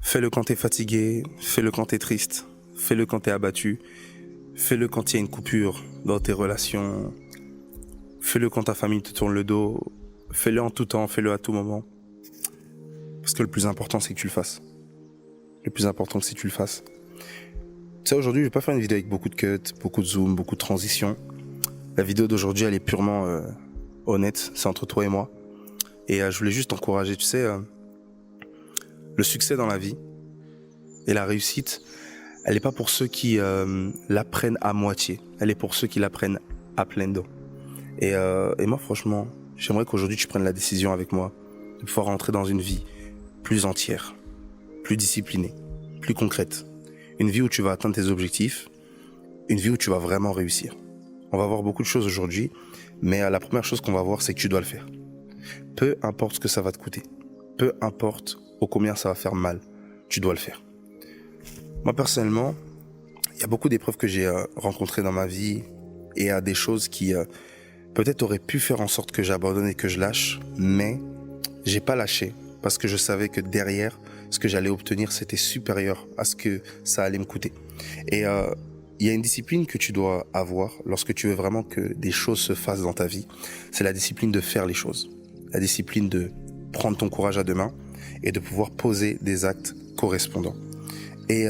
Fais-le quand t'es fatigué, fais-le quand t'es triste, fais-le quand t'es abattu, fais-le quand il y a une coupure dans tes relations, fais-le quand ta famille te tourne le dos, fais-le en tout temps, fais-le à tout moment. Parce que le plus important, c'est que tu le fasses. Le plus important, c'est que tu le fasses. Tu sais, aujourd'hui, je vais pas faire une vidéo avec beaucoup de cuts, beaucoup de zoom, beaucoup de transitions. La vidéo d'aujourd'hui, elle est purement honnête, c'est entre toi et moi. Et je voulais juste t'encourager, tu sais, le succès dans la vie et la réussite, elle n'est pas pour ceux qui la prennent à moitié, elle est pour ceux qui la prennent à pleines dents. Et moi, franchement, j'aimerais qu'aujourd'hui, tu prennes la décision avec moi de pouvoir rentrer dans une vie plus entière, plus disciplinée, plus concrète. Une vie où tu vas atteindre tes objectifs, une vie où tu vas vraiment réussir. On va voir beaucoup de choses aujourd'hui, mais la première chose qu'on va voir, c'est que tu dois le faire. Peu importe ce que ça va te coûter, peu importe au combien ça va faire mal, tu dois le faire. Moi, personnellement, il y a beaucoup d'épreuves que j'ai rencontrées dans ma vie et il y a des choses qui peut-être auraient pu faire en sorte que j'abandonne et que je lâche, mais j'ai pas lâché parce que je savais que derrière, ce que j'allais obtenir, c'était supérieur à ce que ça allait me coûter. Et il y a une discipline que tu dois avoir lorsque tu veux vraiment que des choses se fassent dans ta vie. C'est la discipline de faire les choses. La discipline de prendre ton courage à deux mains et de pouvoir poser des actes correspondants. Et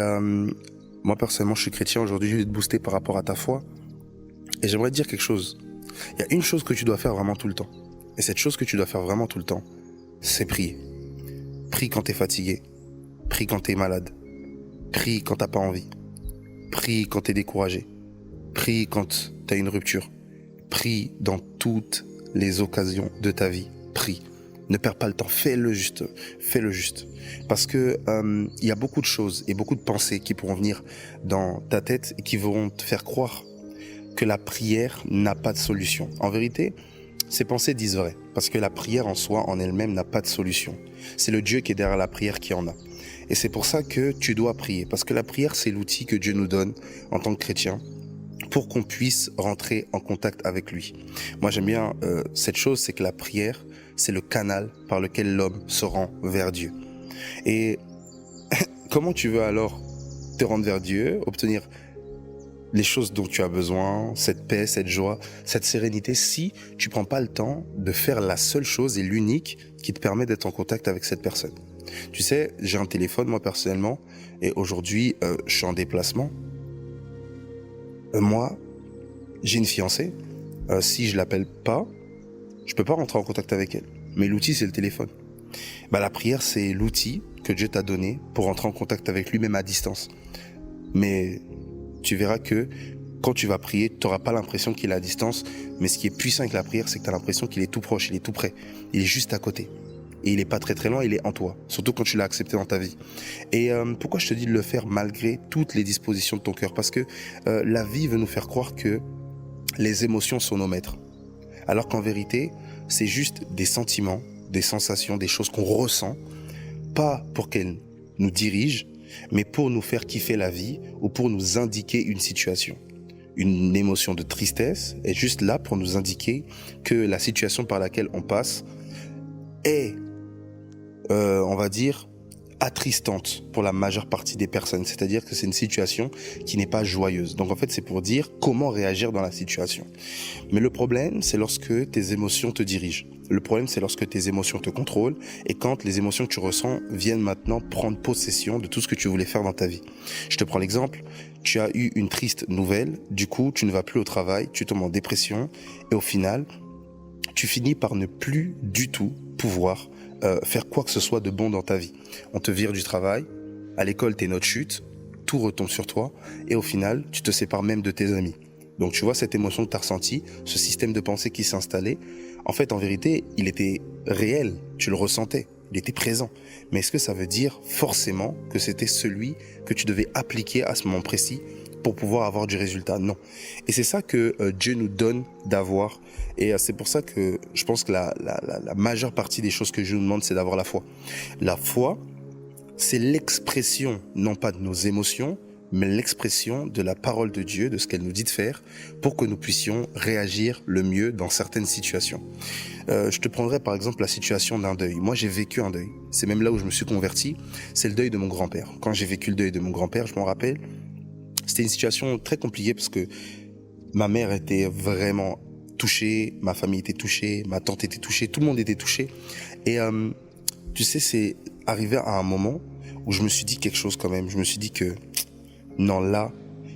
moi, personnellement, je suis chrétien. Aujourd'hui, je vais te booster par rapport à ta foi. Et j'aimerais te dire quelque chose. Il y a une chose que tu dois faire vraiment tout le temps. Et cette chose que tu dois faire vraiment tout le temps, c'est prier. Prie quand t'es fatigué. Prie quand t'es malade. Prie quand t'as pas envie. Prie quand t'es découragé. Prie quand t'as une rupture. Prie dans toutes les occasions de ta vie. Prie. Ne perds pas le temps. Fais-le juste. Fais-le juste. Parce que y a beaucoup de choses et beaucoup de pensées qui pourront venir dans ta tête et qui vont te faire croire que la prière n'a pas de solution. En vérité, ces pensées disent vrai. Parce que la prière en soi, en elle-même, n'a pas de solution. C'est le Dieu qui est derrière la prière qui en a. Et c'est pour ça que tu dois prier. Parce que la prière, c'est l'outil que Dieu nous donne en tant que chrétien pour qu'on puisse rentrer en contact avec lui. Moi, j'aime bien cette chose, c'est que la prière, c'est le canal par lequel l'homme se rend vers Dieu. Et comment tu veux alors te rendre vers Dieu, obtenir les choses dont tu as besoin, cette paix, cette joie, cette sérénité, si tu prends pas le temps de faire la seule chose et l'unique qui te permet d'être en contact avec cette personne. Tu sais, j'ai un téléphone, moi, personnellement, et aujourd'hui, je suis en déplacement. Moi, j'ai une fiancée. Si je l'appelle pas, je peux pas rentrer en contact avec elle. Mais l'outil, c'est le téléphone. La prière, c'est l'outil que Dieu t'a donné pour rentrer en contact avec lui, même à distance. Mais tu verras que quand tu vas prier, tu n'auras pas l'impression qu'il est à distance. Mais ce qui est puissant avec la prière, c'est que tu as l'impression qu'il est tout proche, il est tout près. Il est juste à côté. Et il n'est pas très très loin, il est en toi. Surtout quand tu l'as accepté dans ta vie. Et pourquoi je te dis de le faire malgré toutes les dispositions de ton cœur? Parce que la vie veut nous faire croire que les émotions sont nos maîtres. Alors qu'en vérité, c'est juste des sentiments, des sensations, des choses qu'on ressent. Pas pour qu'elles nous dirigent, mais pour nous faire kiffer la vie ou pour nous indiquer une situation. Une émotion de tristesse est juste là pour nous indiquer que la situation par laquelle on passe est, on va dire, attristante pour la majeure partie des personnes. C'est-à-dire que c'est une situation qui n'est pas joyeuse. Donc en fait, c'est pour dire comment réagir dans la situation. Mais le problème, c'est lorsque tes émotions te dirigent. Le problème, c'est lorsque tes émotions te contrôlent et quand les émotions que tu ressens viennent maintenant prendre possession de tout ce que tu voulais faire dans ta vie. Je te prends l'exemple. Tu as eu une triste nouvelle. Du coup, tu ne vas plus au travail. Tu tombes en dépression. Et au final, tu finis par ne plus du tout pouvoir faire quoi que ce soit de bon dans ta vie. On te vire du travail, à l'école tes notes chutent, tout retombe sur toi et au final tu te sépares même de tes amis. Donc tu vois cette émotion que tu as ressentie, ce système de pensée qui s'est installé, en fait en vérité il était réel, tu le ressentais, il était présent. Mais est-ce que ça veut dire forcément que c'était celui que tu devais appliquer à ce moment précis pour pouvoir avoir du résultat? Non. Et c'est ça que Dieu nous donne d'avoir. Et c'est pour ça que je pense que la majeure partie des choses que Dieu nous demande, c'est d'avoir la foi. La foi, c'est l'expression, non pas de nos émotions, mais l'expression de la parole de Dieu, de ce qu'elle nous dit de faire, pour que nous puissions réagir le mieux dans certaines situations. Je te prendrai par exemple la situation d'un deuil. Moi, j'ai vécu un deuil. C'est même là où je me suis converti. C'est le deuil de mon grand-père. Quand j'ai vécu le deuil de mon grand-père, je m'en rappelle, c'était une situation très compliquée parce que ma mère était vraiment touchée, ma famille était touchée, ma tante était touchée, tout le monde était touché. Et tu sais, c'est arrivé à un moment où je me suis dit quelque chose quand même. Je me suis dit que non, là,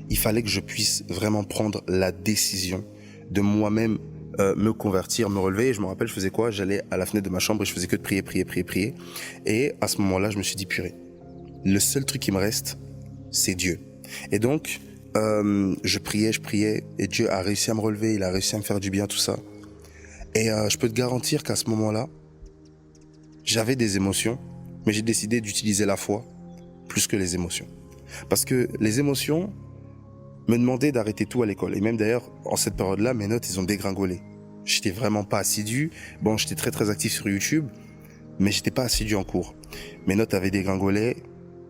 il fallait que je puisse vraiment prendre la décision de moi-même me convertir, me relever. Et je me rappelle, je faisais quoi? J'allais à la fenêtre de ma chambre et je faisais que de prier, prier, prier, prier. Et à ce moment-là, je me suis dit, purée, le seul truc qui me reste, c'est Dieu. Et donc, je priais, et Dieu a réussi à me relever, il a réussi à me faire du bien, tout ça. Et je peux te garantir qu'à ce moment-là, j'avais des émotions, mais j'ai décidé d'utiliser la foi plus que les émotions. Parce que les émotions me demandaient d'arrêter tout à l'école. Et même d'ailleurs, en cette période-là, mes notes, ils ont dégringolé. J'étais vraiment pas assidu. Bon, j'étais très très actif sur YouTube, mais j'étais pas assidu en cours. Mes notes avaient dégringolé.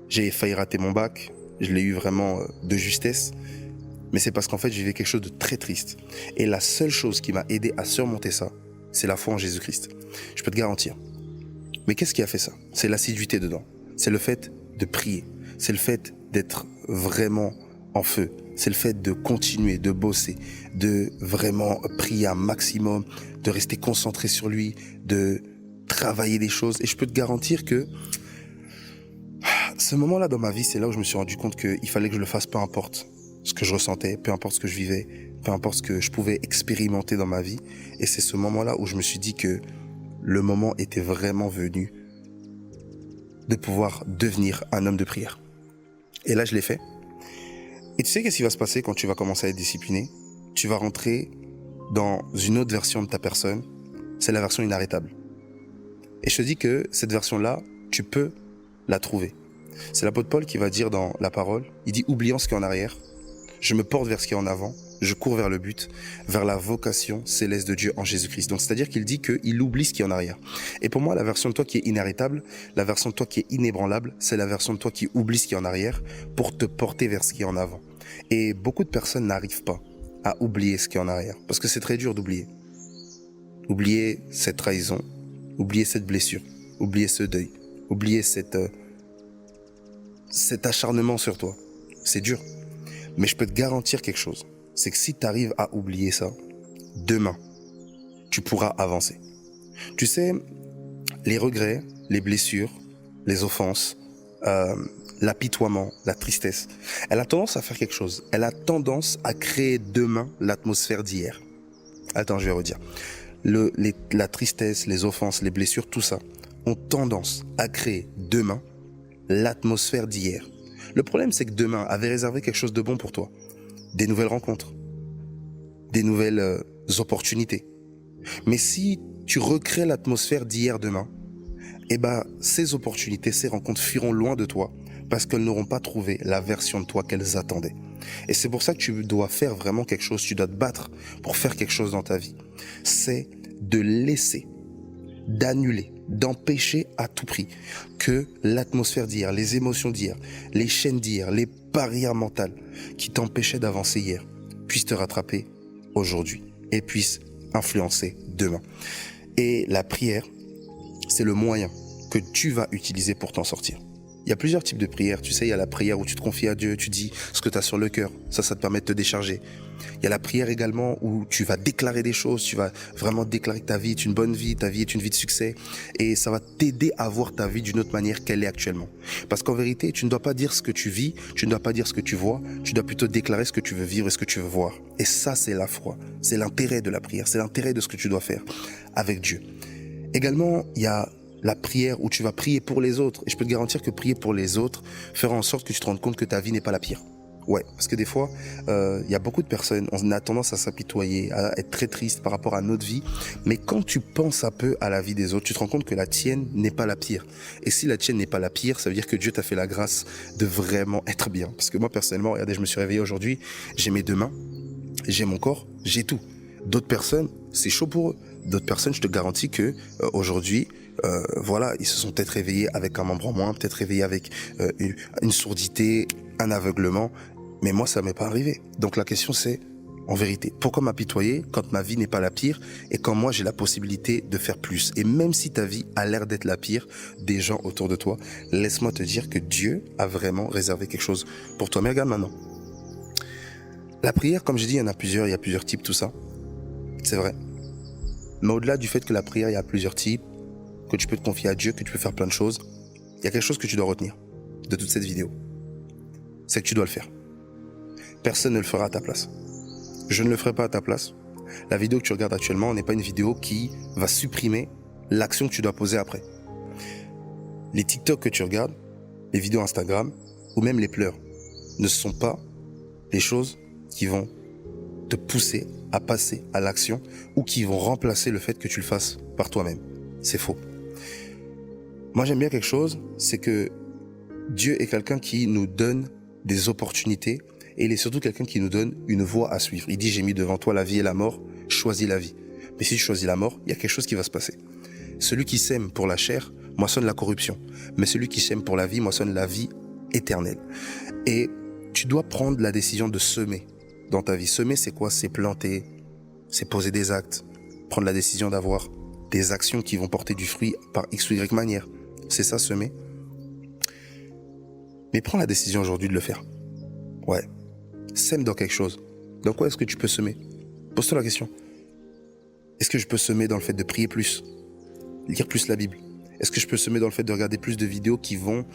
J'ai failli rater mon bac. Je l'ai eu vraiment de justesse. Mais c'est parce qu'en fait, j'ai vécu quelque chose de très triste. Et la seule chose qui m'a aidé à surmonter ça, c'est la foi en Jésus-Christ. Je peux te garantir. Mais qu'est-ce qui a fait ça? C'est l'assiduité dedans. C'est le fait de prier. C'est le fait d'être vraiment en feu. C'est le fait de continuer, de bosser, de vraiment prier un maximum, de rester concentré sur lui, de travailler des choses. Et je peux te garantir que ce moment-là dans ma vie, c'est là où je me suis rendu compte qu'il fallait que je le fasse, peu importe ce que je ressentais, peu importe ce que je vivais, peu importe ce que je pouvais expérimenter dans ma vie. Et c'est ce moment-là où je me suis dit que le moment était vraiment venu de pouvoir devenir un homme de prière. Et là, je l'ai fait. Et tu sais qu'est-ce qui va se passer quand tu vas commencer à être discipliné? Tu vas rentrer dans une autre version de ta personne. C'est la version inarrêtable. Et je te dis que cette version-là, tu peux la trouver. C'est l'apôtre Paul qui va dire dans la parole, il dit « Oubliant ce qui est en arrière, je me porte vers ce qui est en avant, je cours vers le but, vers la vocation céleste de Dieu en Jésus-Christ. » Donc c'est-à-dire qu'il dit qu'il oublie ce qui est en arrière. Et pour moi, la version de toi qui est inarrêtable, la version de toi qui est inébranlable, c'est la version de toi qui oublie ce qui est en arrière pour te porter vers ce qui est en avant. Et beaucoup de personnes n'arrivent pas à oublier ce qui est en arrière, parce que c'est très dur d'oublier. Oublier cette trahison, oublier cette blessure, oublier ce deuil, oublier cet acharnement sur toi. C'est dur. Mais je peux te garantir quelque chose. C'est que si tu arrives à oublier ça, demain, tu pourras avancer. Tu sais, les regrets, les blessures, les offenses, l'apitoiement, la tristesse, elle a tendance à faire quelque chose. Elle a tendance à créer demain l'atmosphère d'hier. Attends, je vais redire. La tristesse, les offenses, les blessures, tout ça, ont tendance à créer demain l'atmosphère d'hier. Le problème, c'est que demain avait réservé quelque chose de bon pour toi. Des nouvelles rencontres, des nouvelles opportunités. Mais si tu recrées l'atmosphère d'hier demain, eh ben, ces opportunités, ces rencontres fuiront loin de toi parce qu'elles n'auront pas trouvé la version de toi qu'elles attendaient. Et c'est pour ça que tu dois faire vraiment quelque chose, tu dois te battre pour faire quelque chose dans ta vie. C'est de laisser, d'annuler, d'empêcher à tout prix que l'atmosphère d'hier, les émotions d'hier, les chaînes d'hier, les barrières mentales qui t'empêchaient d'avancer hier puissent te rattraper aujourd'hui et puissent influencer demain. Et la prière, c'est le moyen que tu vas utiliser pour t'en sortir. Il y a plusieurs types de prières. Tu sais, il y a la prière où tu te confies à Dieu, tu dis ce que tu as sur le cœur. Ça te permet de te décharger. Il y a la prière également où tu vas déclarer des choses. Tu vas vraiment déclarer que ta vie est une bonne vie, ta vie est une vie de succès. Et ça va t'aider à voir ta vie d'une autre manière qu'elle est actuellement. Parce qu'en vérité, tu ne dois pas dire ce que tu vis, tu ne dois pas dire ce que tu vois. Tu dois plutôt déclarer ce que tu veux vivre et ce que tu veux voir. Et ça, c'est la foi. C'est l'intérêt de la prière. C'est l'intérêt de ce que tu dois faire avec Dieu. Également, il y a la prière où tu vas prier pour les autres. Et je peux te garantir que prier pour les autres fera en sorte que tu te rendes compte que ta vie n'est pas la pire. Ouais, parce que des fois, il y a beaucoup de personnes, on a tendance à s'apitoyer, à être très triste par rapport à notre vie. Mais quand tu penses un peu à la vie des autres, tu te rends compte que la tienne n'est pas la pire. Et si la tienne n'est pas la pire, ça veut dire que Dieu t'a fait la grâce de vraiment être bien. Parce que moi, personnellement, regardez, je me suis réveillé aujourd'hui, j'ai mes deux mains, j'ai mon corps, j'ai tout. D'autres personnes, c'est chaud pour eux. D'autres personnes, je te garantis que aujourd'hui, voilà, ils se sont peut-être réveillés avec un membre en moins, peut-être réveillés avec une surdité, un aveuglement, mais moi, ça m'est pas arrivé. Donc la question, c'est, en vérité, pourquoi m'apitoyer quand ma vie n'est pas la pire et quand moi, j'ai la possibilité de faire plus? Et même si ta vie a l'air d'être la pire des gens autour de toi, laisse-moi te dire que Dieu a vraiment réservé quelque chose pour toi. Mais regarde maintenant. La prière, comme je dis, il y en a plusieurs, il y a plusieurs types, tout ça. C'est vrai. Mais au-delà du fait que la prière, il y a plusieurs types, que tu peux te confier à Dieu, que tu peux faire plein de choses, il y a quelque chose que tu dois retenir de toute cette vidéo. C'est que tu dois le faire. Personne ne le fera à ta place. Je ne le ferai pas à ta place. La vidéo que tu regardes actuellement n'est pas une vidéo qui va supprimer l'action que tu dois poser après. Les TikTok que tu regardes, les vidéos Instagram, ou même les pleurs, ne sont pas les choses qui vont te pousser à passer à l'action ou qui vont remplacer le fait que tu le fasses par toi-même. C'est faux. Moi, j'aime bien quelque chose, c'est que Dieu est quelqu'un qui nous donne des opportunités et il est surtout quelqu'un qui nous donne une voie à suivre. Il dit, j'ai mis devant toi la vie et la mort, choisis la vie. Mais si tu choisis la mort, il y a quelque chose qui va se passer. Celui qui sème pour la chair moissonne la corruption, mais celui qui sème pour la vie moissonne la vie éternelle. Et tu dois prendre la décision de semer dans ta vie. Semer, c'est quoi? C'est planter, c'est poser des actes, prendre la décision d'avoir des actions qui vont porter du fruit par X ou Y manière. C'est ça, semer. Mais prends la décision aujourd'hui de le faire. Ouais. Sème dans quelque chose. Dans quoi est-ce que tu peux semer? Pose-toi la question. Est-ce que je peux semer dans le fait de prier plus? Lire plus la Bible? Est-ce que je peux semer dans le fait de regarder plus de vidéos qui vont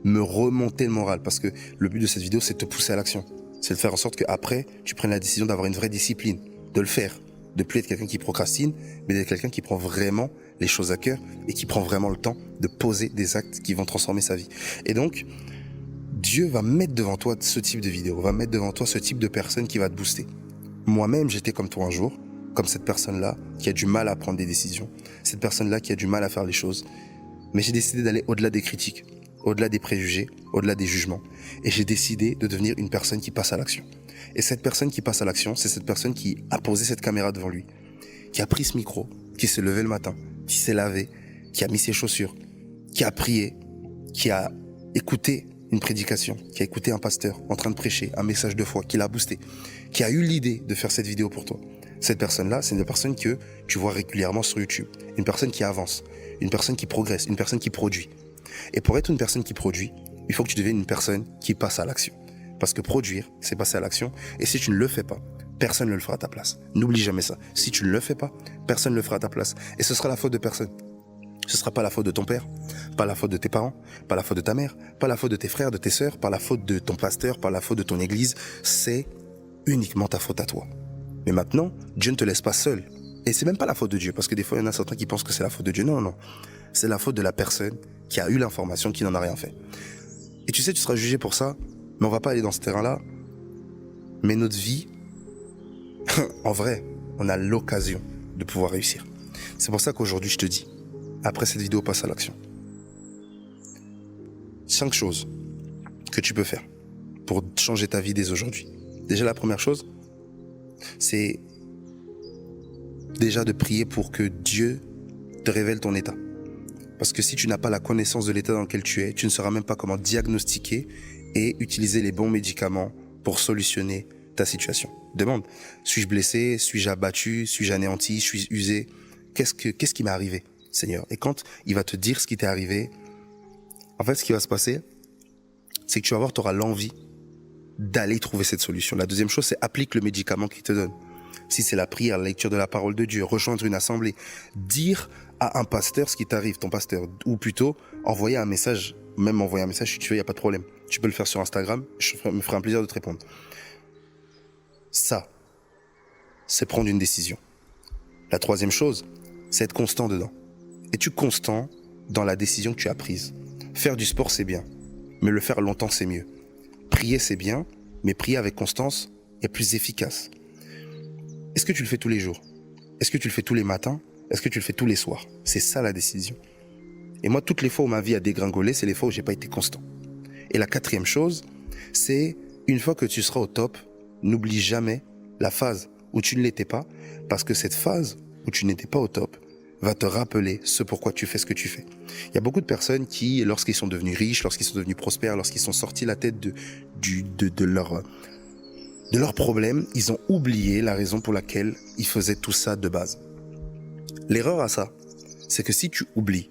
me remonter le moral? Parce que le but de cette vidéo, c'est de te pousser à l'action. C'est de faire en sorte qu'après, tu prennes la décision d'avoir une vraie discipline, de le faire, de plus être quelqu'un qui procrastine, mais d'être quelqu'un qui prend vraiment les choses à cœur et qui prend vraiment le temps de poser des actes qui vont transformer sa vie. Et donc, Dieu va mettre devant toi ce type de vidéo, va mettre devant toi ce type de personne qui va te booster. Moi-même, j'étais comme toi un jour, comme cette personne-là qui a du mal à prendre des décisions, cette personne-là qui a du mal à faire les choses. Mais j'ai décidé d'aller au-delà des critiques, au-delà des préjugés, au-delà des jugements. Et j'ai décidé de devenir une personne qui passe à l'action. Et cette personne qui passe à l'action, c'est cette personne qui a posé cette caméra devant lui, qui a pris ce micro, qui s'est levé le matin, qui s'est lavé, qui a mis ses chaussures, qui a prié, qui a écouté une prédication, qui a écouté un pasteur en train de prêcher un message de foi, qui l'a boosté, qui a eu l'idée de faire cette vidéo pour toi. Cette personne-là, c'est une personne que tu vois régulièrement sur YouTube. Une personne qui avance, une personne qui progresse, une personne qui produit. Et pour être une personne qui produit, il faut que tu deviennes une personne qui passe à l'action. Parce que produire, c'est passer à l'action. Et si tu ne le fais pas, personne ne le fera à ta place. N'oublie jamais ça. Si tu ne le fais pas, personne ne le fera à ta place. Et ce sera la faute de personne. Ce sera pas la faute de ton père, pas la faute de tes parents, pas la faute de ta mère, pas la faute de tes frères, de tes sœurs, pas la faute de ton pasteur, pas la faute de ton église. C'est uniquement ta faute à toi. Mais maintenant, Dieu ne te laisse pas seul. Et c'est même pas la faute de Dieu, parce que des fois, il y en a certains qui pensent que c'est la faute de Dieu. Non, non. C'est la faute de la personne qui a eu l'information, qui n'en a rien fait. Et tu sais, tu seras jugé pour ça, mais on va pas aller dans ce terrain-là. Mais notre vie, en vrai, on a l'occasion de pouvoir réussir. C'est pour ça qu'aujourd'hui, je te dis, après cette vidéo, passe à l'action. 5 choses que tu peux faire pour changer ta vie dès aujourd'hui. Déjà, la première chose, c'est déjà de prier pour que Dieu te révèle ton état. Parce que si tu n'as pas la connaissance de l'état dans lequel tu es, tu ne sauras même pas comment diagnostiquer et utiliser les bons médicaments pour solutionner ta situation. Demande, suis-je blessé? Suis-je abattu? Suis-je anéanti? Suis-je usé? Qu'est-ce qui m'est arrivé, Seigneur? Et quand il va te dire ce qui t'est arrivé, en fait, ce qui va se passer, c'est que tu auras l'envie d'aller trouver cette solution. La deuxième chose, c'est applique le médicament qu'il te donne. Si c'est la prière, la lecture de la parole de Dieu, rejoindre une assemblée, dire à un pasteur ce qui t'arrive, ton pasteur, ou plutôt envoyer un message, même envoyer un message si tu veux, il n'y a pas de problème. Tu peux le faire sur Instagram, je me ferai un plaisir de te répondre. Ça, c'est prendre une décision. La troisième chose, c'est être constant dedans. Es-tu constant dans la décision que tu as prise? Faire du sport, c'est bien, mais le faire longtemps, c'est mieux. Prier, c'est bien, mais prier avec constance est plus efficace. Est-ce que tu le fais tous les jours? Est-ce que tu le fais tous les matins? Est-ce que tu le fais tous les soirs? C'est ça la décision. Et moi, toutes les fois où ma vie a dégringolé, c'est les fois où j'ai pas été constant. Et la quatrième chose, c'est une fois que tu seras au top, n'oublie jamais la phase où tu ne l'étais pas, parce que cette phase où tu n'étais pas au top va te rappeler ce pourquoi tu fais ce que tu fais. Il y a beaucoup de personnes qui, lorsqu'ils sont devenus riches, lorsqu'ils sont devenus prospères, lorsqu'ils sont sortis la tête de leurs problèmes, ils ont oublié la raison pour laquelle ils faisaient tout ça de base. L'erreur à ça, c'est que si tu oublies,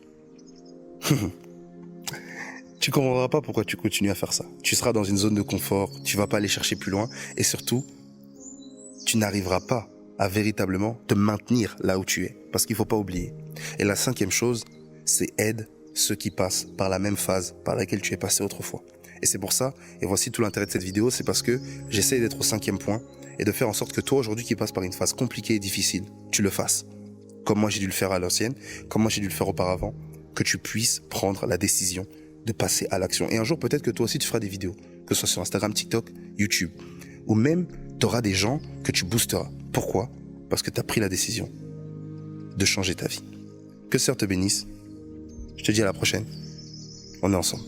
tu comprendras pas pourquoi tu continues à faire ça. Tu seras dans une zone de confort, tu vas pas aller chercher plus loin et surtout, tu n'arriveras pas à véritablement te maintenir là où tu es. Parce qu'il faut pas oublier. Et la 5e chose, c'est aide ceux qui passent par la même phase par laquelle tu es passé autrefois. Et c'est pour ça, et voici tout l'intérêt de cette vidéo, c'est parce que j'essaie d'être au 5e point et de faire en sorte que toi aujourd'hui qui passes par une phase compliquée et difficile, tu le fasses. Comme moi j'ai dû le faire à l'ancienne, comme moi j'ai dû le faire auparavant, que tu puisses prendre la décision de passer à l'action. Et un jour peut-être que toi aussi tu feras des vidéos, que ce soit sur Instagram, TikTok, YouTube, ou même tu auras des gens que tu boosteras. Pourquoi ? Parce que tu as pris la décision de changer ta vie. Que Seigneur te bénisse. Je te dis à la prochaine. On est ensemble.